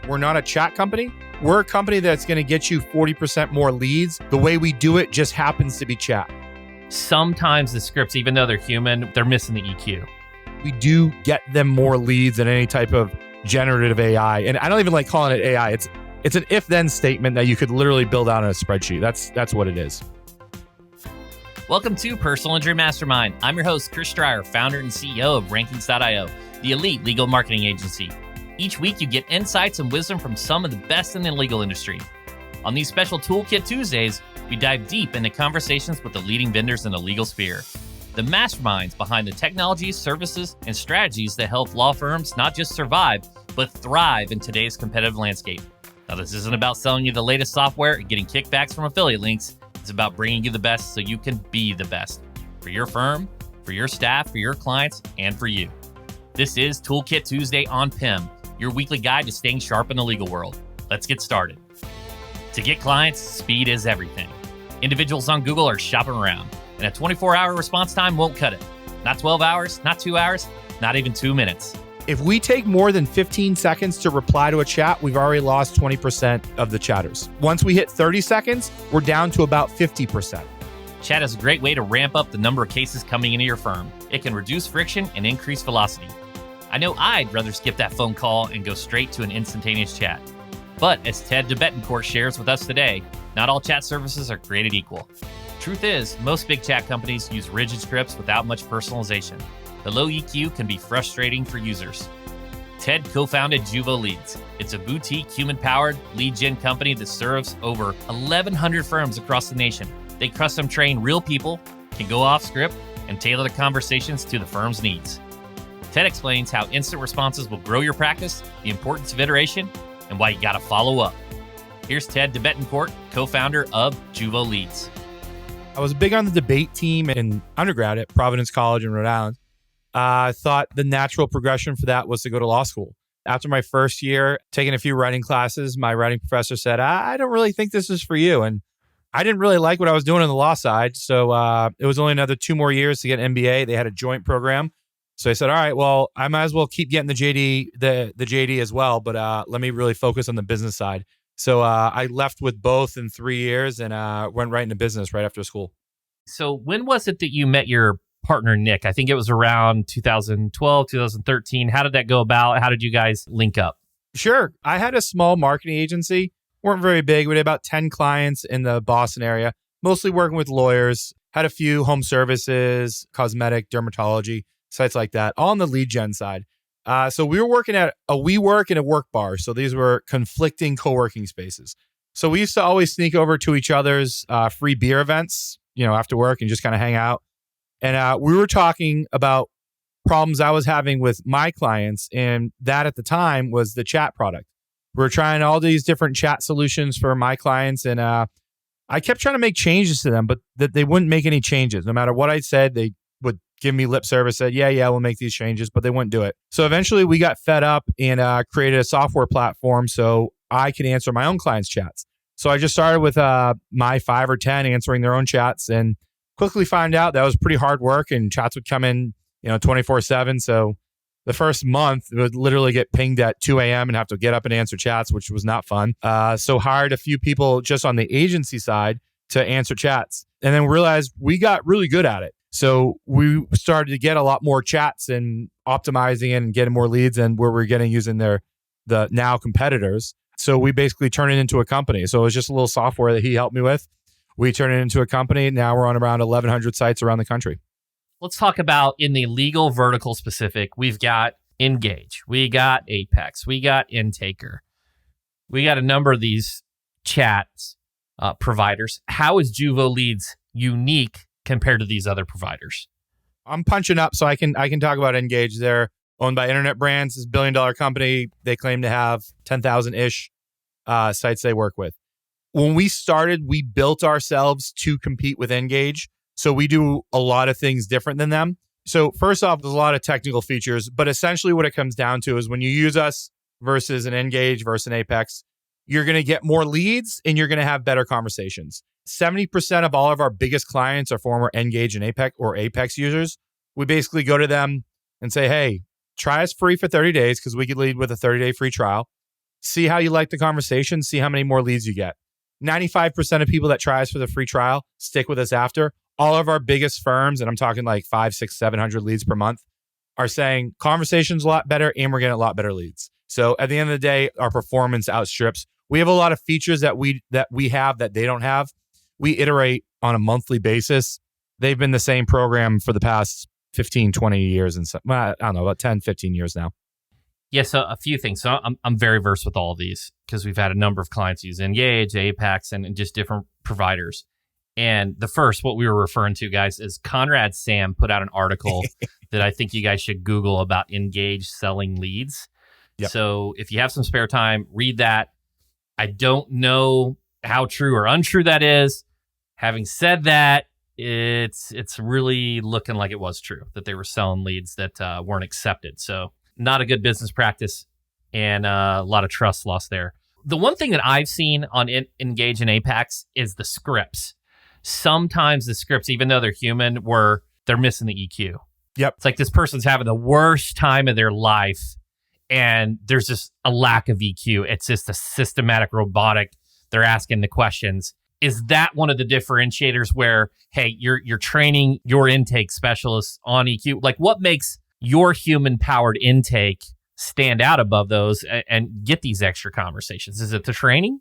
We're not a chat company. We're a company that's going to get you 40% more leads. The way we do it just happens to be chat. Sometimes the scripts, even though they're human, they're missing the EQ. We do get them more leads than any type of generative AI. And I don't even like calling it AI. It's an if-then statement that you could literally build out on a spreadsheet. That's what it is. Welcome to Personal Injury Mastermind. I'm your host, Chris Stryer, founder and CEO of Rankings.io, the elite legal marketing agency. Each week, you get insights and wisdom from some of the best in the legal industry. On these special Toolkit Tuesdays, we dive deep into conversations with the leading vendors in the legal sphere, the masterminds behind the technologies, services, and strategies that help law firms not just survive, but thrive in today's competitive landscape. Now, this isn't about selling you the latest software and getting kickbacks from affiliate links. It's about bringing you the best so you can be the best for your firm, for your staff, for your clients, and for you. This is Toolkit Tuesday on PIM, your weekly guide to staying sharp in the legal world. Let's get started. To get clients, speed is everything. Individuals on Google are shopping around, and a 24-hour response time won't cut it. Not 12 hours, not 2 hours, not even 2 minutes. If we take more than 15 seconds to reply to a chat, we've already lost 20% of the chatters. Once we hit 30 seconds, we're down to about 50%. Chat is a great way to ramp up the number of cases coming into your firm. It can reduce friction and increase velocity. I know I'd rather skip that phone call and go straight to an instantaneous chat. But as Ted DeBettencourt shares with us today, not all chat services are created equal. Truth is, most big chat companies use rigid scripts without much personalization. The low EQ can be frustrating for users. Ted co-founded Juvo Leads. It's a boutique, human-powered lead gen company that serves over 1,100 firms across the nation. They custom train real people, can go off script, and tailor the conversations to the firm's needs. Ted explains how instant responses will grow your practice, the importance of iteration, and why you gotta follow up. Here's Ted DeBettencourt, co-founder of Juvo Leads. I was big on the debate team in undergrad at Providence College in Rhode Island. I thought the natural progression for that was to go to law school. After my first year, taking a few writing classes, my writing professor said, I don't really think this is for you. And I didn't really like what I was doing on the law side. So it was only another 2 more years to get an MBA. They had a joint program. So I said, all right, well, I might as well keep getting the JD as well, but let me really focus on the business side. So I left with both in 3 years and went right into business right after school. So when was it that you met your partner, Nick? I think it was around 2012, 2013. How did that go about? How did you guys link up? Sure. I had a small marketing agency. Weren't very big. We had about 10 clients in the Boston area, mostly working with lawyers, had a few home services, cosmetic, dermatology, sites like that, all on the lead gen side. So we were working at a WeWork and a Work Bar. So these were conflicting co-working spaces. So we used to always sneak over to each other's free beer events, after work and just kind of hang out. And we were talking about problems I was having with my clients. And that at the time was the chat product. We were trying all these different chat solutions for my clients. And I kept trying to make changes to them, but they wouldn't make any changes. No matter what I said, they would give me lip service, said, yeah, we'll make these changes, but they wouldn't do it. So eventually we got fed up and created a software platform so I could answer my own clients' chats. So I just started with my 5 or 10 answering their own chats and quickly found out that was pretty hard work and chats would come in, 24/7. So the first month it would literally get pinged at 2 a.m. and have to get up and answer chats, which was not fun. So hired a few people just on the agency side to answer chats and then realized we got really good at it. So we started to get a lot more chats and optimizing it and getting more leads and where we're getting using the now competitors. So we basically turned it into a company. So it was just a little software that he helped me with. We turned it into a company. Now we're on around 1,100 sites around the country. Let's talk about in the legal vertical specific. We've got Engage. We got Apex. We got Intaker. We got a number of these chats providers. How is Juvo Leads unique compared to these other providers? I'm punching up so I can talk about Engage. They're owned by Internet Brands. It's a $1 billion company. They claim to have 10,000-ish sites they work with. When we started, we built ourselves to compete with Engage. So we do a lot of things different than them. So first off, there's a lot of technical features, but essentially what it comes down to is when you use us versus an Engage versus an Apex, you're going to get more leads and you're going to have better conversations. 70% of all of our biggest clients are former Engage and Apex users. We basically go to them and say, hey, try us free for 30 days because we could lead with a 30-day free trial. see how you like the conversation, see how many more leads you get. 95% of people that try us for the free trial stick with us after. All of our biggest firms, and I'm talking like 500, 600, 700 leads per month, are saying conversation's a lot better and we're getting a lot better leads. So at the end of the day, our performance outstrips. We have a lot of features that we have that they don't have. We iterate on a monthly basis. They've been the same program for the past 15, 20 years. And I don't know, about 10, 15 years now. Yeah, so a few things. So I'm very versed with all of these because we've had a number of clients use Engage, Apex, and just different providers. And the first, what we were referring to, guys, is Conrad Sam put out an article that I think you guys should Google about Engage selling leads. Yep. So if you have some spare time, read that. I don't know how true or untrue that is. Having said that, it's really looking like it was true, that they were selling leads that weren't accepted. So not a good business practice and a lot of trust lost there. The one thing that I've seen on Engage and Apex is the scripts. Sometimes the scripts, even though they're human, they're missing the EQ. Yep. It's like this person's having the worst time of their life and there's just a lack of EQ. It's just a systematic robotic. They're asking the questions. Is that one of the differentiators where, hey, you're training your intake specialists on EQ? Like what makes your human-powered intake stand out above those and get these extra conversations? Is it the training?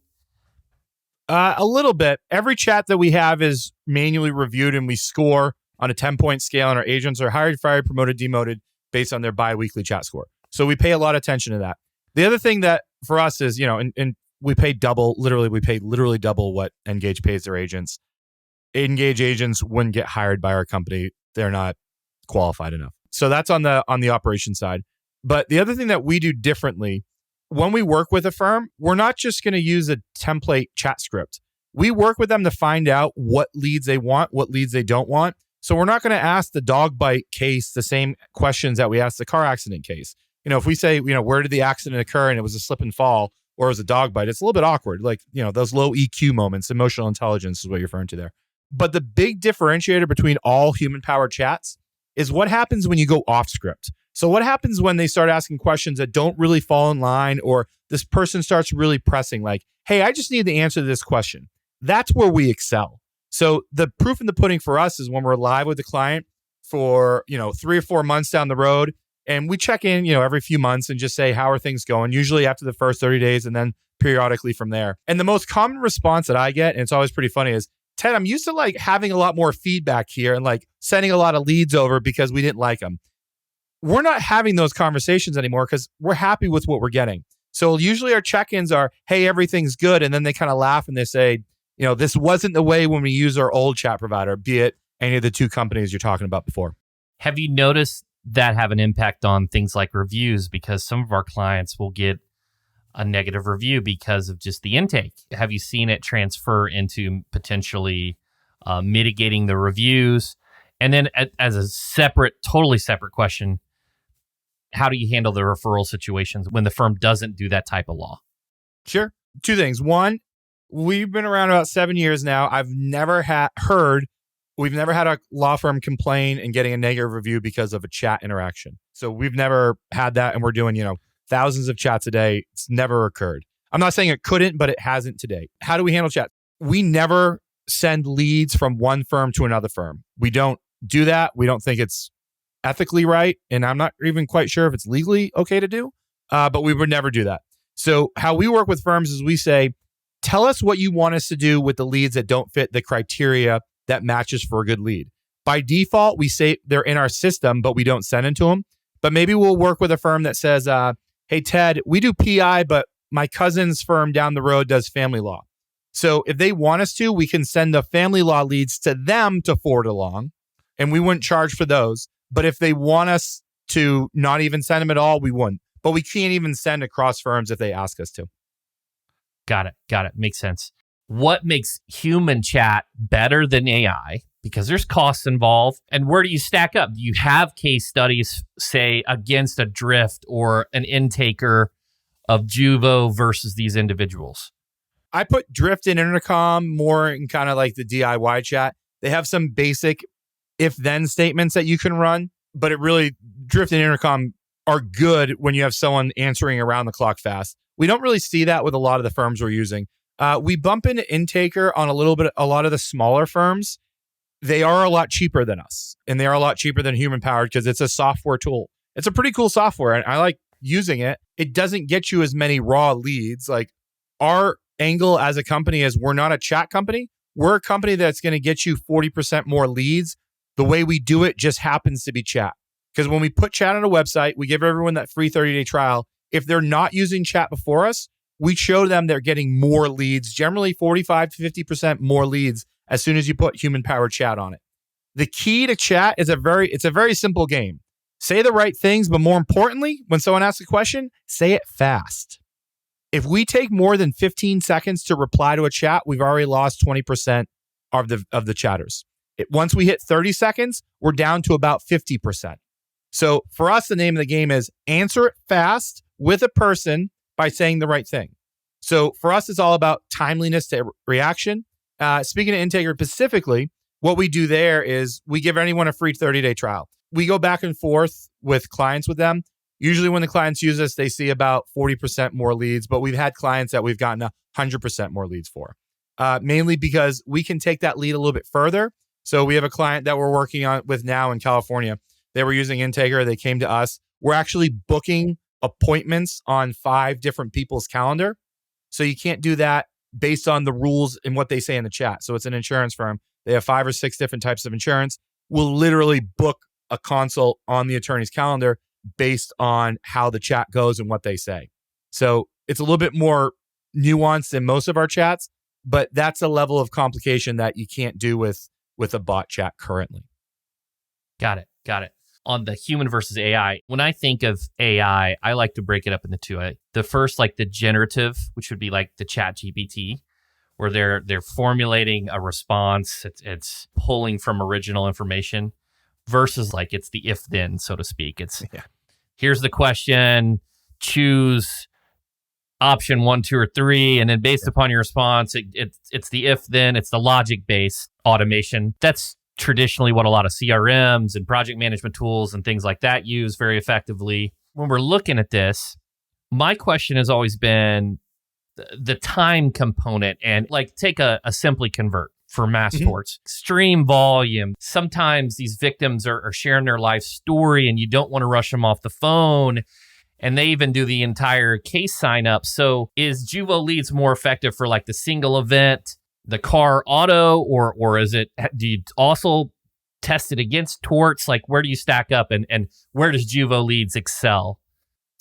A little bit. Every chat that we have is manually reviewed and we score on a 10-point scale, and our agents are hired, fired, promoted, demoted based on their bi-weekly chat score. So we pay a lot of attention to that. The other thing that for us is, and we pay double, we pay literally double what Engage pays their agents. Engage agents wouldn't get hired by our company. They're not qualified enough. So that's on the operation side. But the other thing that we do differently, when we work with a firm, we're not just going to use a template chat script. We work with them to find out what leads they want, what leads they don't want. So we're not going to ask the dog bite case the same questions that we ask the car accident case. If we say, where did the accident occur and it was a slip and fall or it was a dog bite, it's a little bit awkward. Like, those low EQ moments, emotional intelligence is what you're referring to there. But the big differentiator between all human-powered chats is what happens when you go off script. So what happens when they start asking questions that don't really fall in line, or this person starts really pressing like, hey, I just need the answer to this question. That's where we excel. So the proof in the pudding for us is when we're live with the client for, 3 or 4 months down the road, and we check in, every few months and just say, how are things going? Usually after the first 30 days and then periodically from there. And the most common response that I get, and it's always pretty funny, is, Ted, I'm used to like having a lot more feedback here and like sending a lot of leads over because we didn't like them. We're not having those conversations anymore because we're happy with what we're getting. So usually our check-ins are, hey, everything's good. And then they kind of laugh and they say, this wasn't the way when we use our old chat provider, be it any of the two companies you're talking about before. Have you noticed that have an impact on things like reviews? Because some of our clients will get a negative review because of just the intake. Have you seen it transfer into potentially mitigating the reviews? And then as a totally separate question, how do you handle the referral situations when the firm doesn't do that type of law? Sure. Two things. One, we've been around about 7 years now. We've never had a law firm complain and getting a negative review because of a chat interaction. So we've never had that, and we're doing, thousands of chats a day. It's never occurred. I'm not saying it couldn't, but it hasn't today. How do we handle chat? We never send leads from one firm to another firm. We don't do that. We don't think it's ethically right. And I'm not even quite sure if it's legally okay to do, but we would never do that. So how we work with firms is we say, tell us what you want us to do with the leads that don't fit the criteria that matches for a good lead. By default, we say they're in our system, but we don't send it to them. But maybe we'll work with a firm that says, hey, Ted, we do PI, but my cousin's firm down the road does family law. So if they want us to, we can send the family law leads to them to forward along, and we wouldn't charge for those. But if they want us to not even send them at all, we wouldn't. But we can't even send across firms if they ask us to. Got it. Makes sense. What makes human chat better than AI? Because there's costs involved. And where do you stack up? Do you have case studies, say, against a drift or an intaker of Juvo versus these individuals? I put drift and intercom more in kind of like the DIY chat. They have some basic if-then statements that you can run, but drift and intercom are good when you have someone answering around the clock fast. We don't really see that with a lot of the firms we're using. We bump into Intaker on a lot of the smaller firms. They are a lot cheaper than us, and they are a lot cheaper than human powered because it's a software tool. It's a pretty cool software, and I like using it. It doesn't get you as many raw leads. Like, our angle as a company is we're not a chat company. We're a company that's going to get you 40% more leads. The way we do it just happens to be chat. Because when we put chat on a website, we give everyone that free 30-day trial. If they're not using chat before us, we show them they're getting more leads, generally 45 to 50% more leads as soon as you put human-powered chat on it. The key to chat is it's a very simple game. Say the right things, but more importantly, when someone asks a question, say it fast. If we take more than 15 seconds to reply to a chat, we've already lost 20% of the chatters. Once we hit 30 seconds, we're down to about 50%. So for us, the name of the game is answer it fast with a person by saying the right thing. So for us, it's all about timeliness to reaction. Speaking of Integra specifically, what we do there is we give anyone a free 30-day trial. We go back and forth with clients with them. Usually when the clients use us, they see about 40% more leads, but we've had clients that we've gotten 100% more leads for, mainly because we can take that lead a little bit further. So we have a client that we're working on with now in California. They were using Integra. They came to us. We're actually booking appointments on 5 different people's calendar. So you can't do that based on the rules and what they say in the chat. So it's an insurance firm. They have 5 or 6 different types of insurance. We'll literally book a consult on the attorney's calendar based on how the chat goes and what they say. So it's a little bit more nuanced than most of our chats, but that's a level of complication that you can't do with a bot chat currently. Got it. On the human versus AI, when I think of AI, I like to break it up into 2. The first, like the generative, which would be like the chat GPT, where they're formulating a response. It's pulling from original information versus like it's the if then, so to speak. Here's the question, choose option 1, 2, or 3, and then based upon your response, it's the if then, it's the logic based automation. That's traditionally what a lot of CRMs and project management tools and things like that use very effectively. When we're looking at this, my question has always been the time component, and like take a Simply Convert for mass torts, extreme volume. Sometimes these victims are sharing their life story and you don't want to rush them off the phone. And they even do the entire case sign up. So is Juvo Leads more effective for like the single event, the car auto, or do you also test it against torts? Like, where do you stack up and where does Juvo Leads excel?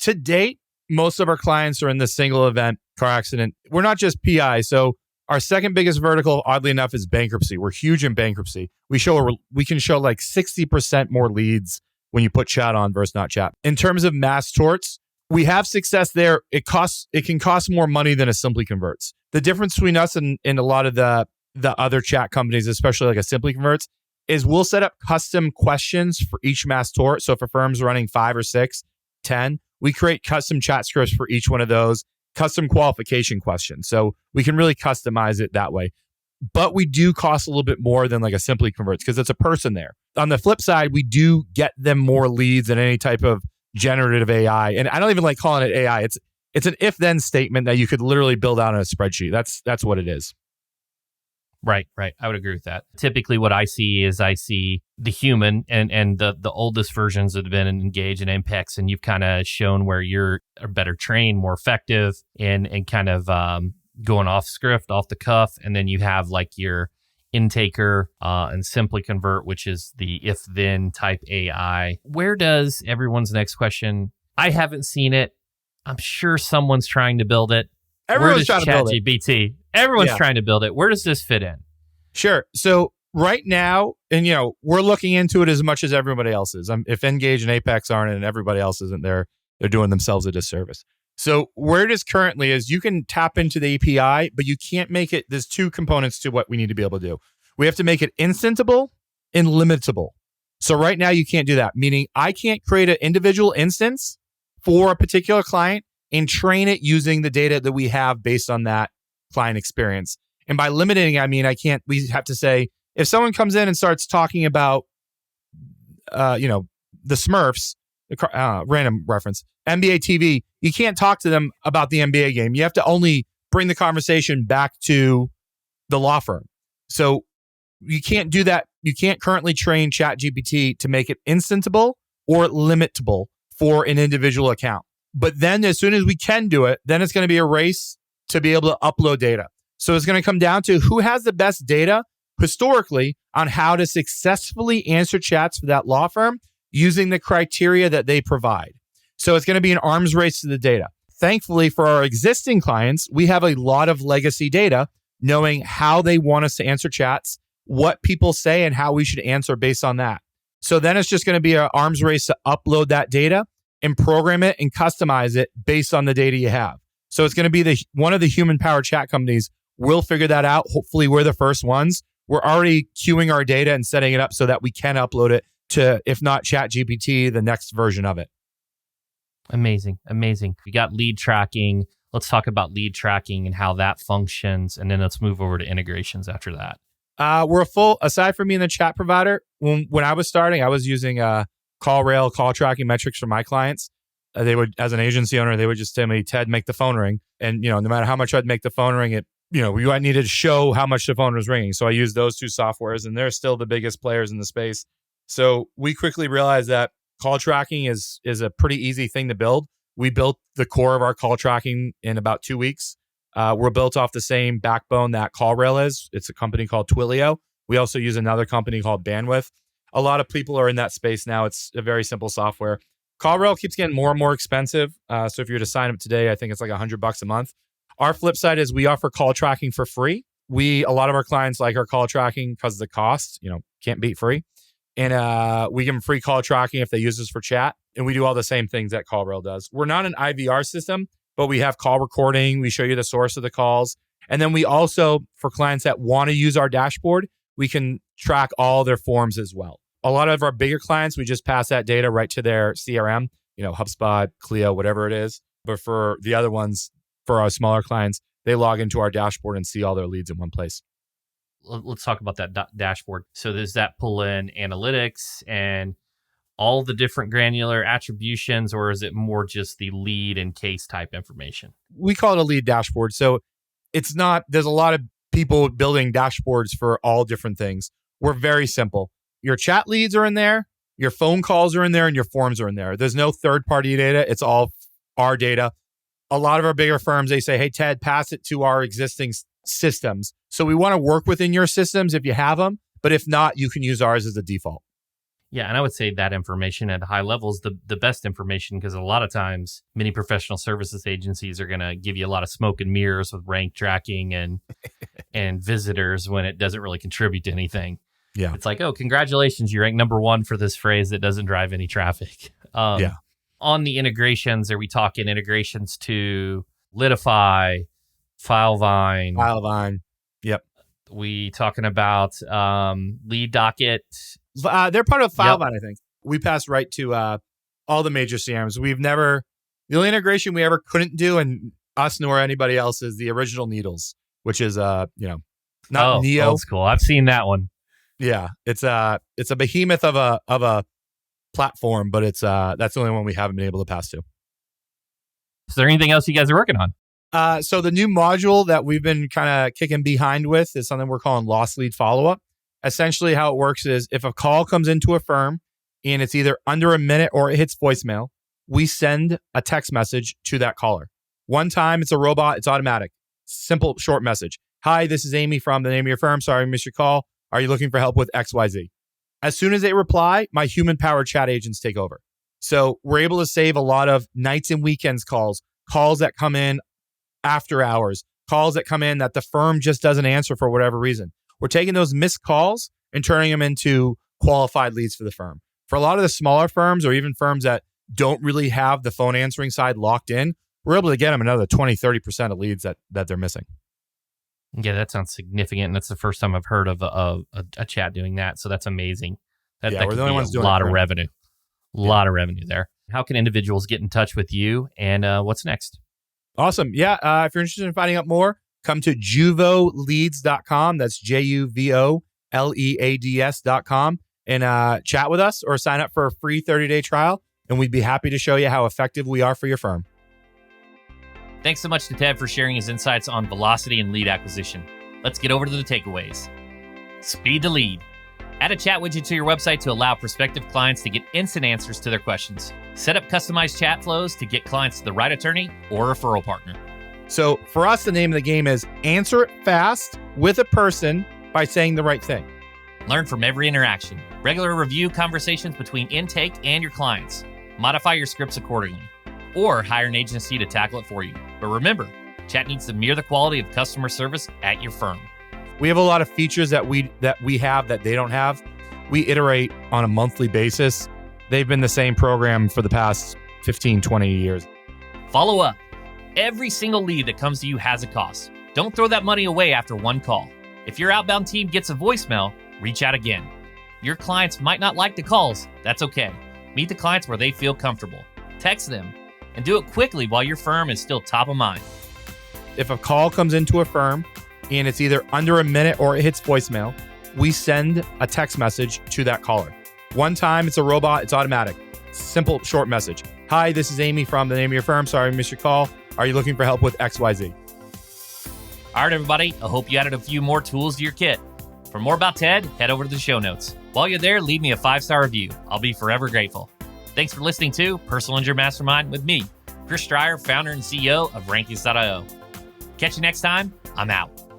To date, most of our clients are in the single event car accident. We're not just PI. So our second biggest vertical, oddly enough, is bankruptcy. We're huge in bankruptcy. We can show like 60% more leads when you put chat on versus not chat. In terms of mass torts, we have success there. It can cost more money than a Simply Converts. The difference between us and a lot of the other chat companies, especially like a Simply Converts, is we'll set up custom questions for each mass tort. So if a firm's running 5 or 6, 10, we create custom chat scripts for each one of those, custom qualification questions. So we can really customize it that way. But we do cost a little bit more than like a Simply Converts because it's a person there. On the flip side, we do get them more leads than any type of generative AI. And I don't even like calling it AI. It's an if-then statement that you could literally build out on a spreadsheet. That's what it is. Right. I would agree with that. Typically what I see the human and the oldest versions that have been engaged in Impex, and you've kind of shown where you're better trained, more effective, and kind of going off script, off the cuff. And then you have like your Intaker and Simply Convert, which is the if-then type AI. Where does everyone's next question? I haven't seen it. I'm sure someone's trying to build it. Everyone's trying to build it. ChatGPT. Everyone's trying to build it. Where does this fit in? Sure. So right now, and we're looking into it as much as everybody else is. If Engage and Apex aren't and everybody else isn't there, they're doing themselves a disservice. So where it is currently is you can tap into the API, but you can't make it. There's 2 components to what we need to be able to do. We have to make it instantable and limitable. So right now you can't do that, meaning I can't create an individual instance for a particular client and train it using the data that we have based on that client experience. And by limiting, I mean, we have to say, if someone comes in and starts talking about, the Smurfs, random reference, NBA TV, you can't talk to them about the NBA game. You have to only bring the conversation back to the law firm. So you can't do that. You can't currently train ChatGPT to make it instantable or limitable for an individual account. But then as soon as we can do it, then it's going to be a race to be able to upload data. So it's going to come down to who has the best data historically on how to successfully answer chats for that law firm using the criteria that they provide. So it's going to be an arms race to the data. Thankfully, for our existing clients, we have a lot of legacy data knowing how they want us to answer chats, what people say, and how we should answer based on that. So then it's just going to be an arms race to upload that data and program it and customize it based on the data you have. So it's going to be one of the human-powered chat companies will figure that out. Hopefully, we're the first ones. We're already queuing our data and setting it up so that we can upload it to, if not ChatGPT, the next version of it. Amazing. We got lead tracking. Let's talk about lead tracking and how that functions. And then let's move over to integrations after that. We're aside from being the chat provider, when I was starting, I was using CallRail, call tracking metrics for my clients. They would, as an agency owner, they would just tell me, Ted, make the phone ring. And, no matter how much I'd make the phone ring, I needed to show how much the phone was ringing. So I used those two softwares, and they're still the biggest players in the space. So we quickly realized that call tracking is a pretty easy thing to build. We built the core of our call tracking in about 2 weeks. We're built off the same backbone that CallRail is. It's a company called Twilio. We also use another company called Bandwidth. A lot of people are in that space now. It's a very simple software. CallRail keeps getting more and more expensive. So if you were to sign up today, I think it's like $100 a month. Our flip side is we offer call tracking for free. A lot of our clients like our call tracking because of the cost, can't beat free. And we give them free call tracking if they use us for chat. And we do all the same things that CallRail does. We're not an IVR system, but we have call recording. We show you the source of the calls. And then we also, for clients that want to use our dashboard, we can track all their forms as well. A lot of our bigger clients, we just pass that data right to their CRM, HubSpot, Clio, whatever it is. But for the other ones, for our smaller clients, they log into our dashboard and see all their leads in one place. Let's talk about that dashboard. So does that pull in analytics and all the different granular attributions, or is it more just the lead and case type information? We call it a lead dashboard. So it's not, there's a lot of people building dashboards for all different things. We're very simple. Your chat leads are in there, your phone calls are in there, and your forms are in there. There's no third-party data. It's all our data. A lot of our bigger firms, they say, hey, Ted, pass it to our existing systems. So we want to work within your systems if you have them, but if not, you can use ours as a default. Yeah, and I would say that information at high levels, the best information, because a lot of times many professional services agencies are going to give you a lot of smoke and mirrors with rank tracking and visitors when it doesn't really contribute to anything. Yeah. It's like, oh, congratulations, you rank number one for this phrase that doesn't drive any traffic. Yeah. On the integrations, are we talking integrations to Litify, Filevine? Filevine. Yep. We talking about Lead Docket? They're part of Filevine, Yep. I think. We passed right to all the major CRMs. The only integration we ever couldn't do, and us nor anybody else, is the original Needles, which is not Neo. Old school. I've seen that one. Yeah, it's a behemoth of a platform, but it's that's the only one we haven't been able to pass to. Is there anything else you guys are working on? So the new module that we've been kind of kicking behind with is something we're calling lost lead follow-up. Essentially, how it works is if a call comes into a firm and it's either under a minute or it hits voicemail, we send a text message to that caller. One time, it's a robot, it's automatic. Simple, short message. Hi, this is Amy from the name of your firm. Sorry, I missed your call. Are you looking for help with XYZ? As soon as they reply, my human-powered chat agents take over. So we're able to save a lot of nights and weekends calls that come in after hours, calls that come in that the firm just doesn't answer for whatever reason. We're taking those missed calls and turning them into qualified leads for the firm. For a lot of the smaller firms or even firms that don't really have the phone answering side locked in, we're able to get them another 20, 30% of leads that they're missing. Yeah, that sounds significant. And that's the first time I've heard of a chat doing that. So that's amazing. That we're the only ones doing a lot it. of revenue. A lot of revenue there. How can individuals get in touch with you, and what's next? Awesome. Yeah. If you're interested in finding out more, come to juvoleads.com. That's JUVOLEADS.com and chat with us or sign up for a free 30-day trial. and we'd be happy to show you how effective we are for your firm. Thanks so much to Ted for sharing his insights on velocity and lead acquisition. Let's get over to the takeaways. Speed to lead. Add a chat widget to your website to allow prospective clients to get instant answers to their questions. Set up customized chat flows to get clients to the right attorney or referral partner. So for us, the name of the game is answer it fast with a person by saying the right thing. Learn from every interaction. Regular review conversations between intake and your clients. Modify your scripts accordingly. Or hire an agency to tackle it for you. But remember, chat needs to mirror the quality of customer service at your firm. We have a lot of features that we have that they don't have. We iterate on a monthly basis. They've been the same program for the past 15, 20 years. Follow up. Every single lead that comes to you has a cost. Don't throw that money away after one call. If your outbound team gets a voicemail, reach out again. Your clients might not like the calls. That's okay. Meet the clients where they feel comfortable. Text them and do it quickly while your firm is still top of mind. If a call comes into a firm and it's either under a minute or it hits voicemail, we send a text message to that caller. One time it's a robot, it's automatic. Simple, short message. Hi, this is Amy from the name of your firm. Sorry I missed your call. Are you looking for help with XYZ? All right, everybody. I hope you added a few more tools to your kit. For more about Ted, head over to the show notes. While you're there, leave me a 5-star review. I'll be forever grateful. Thanks for listening to Personal Injury Mastermind with me, Chris Stryer, founder and CEO of Rankings.io. Catch you next time. I'm out.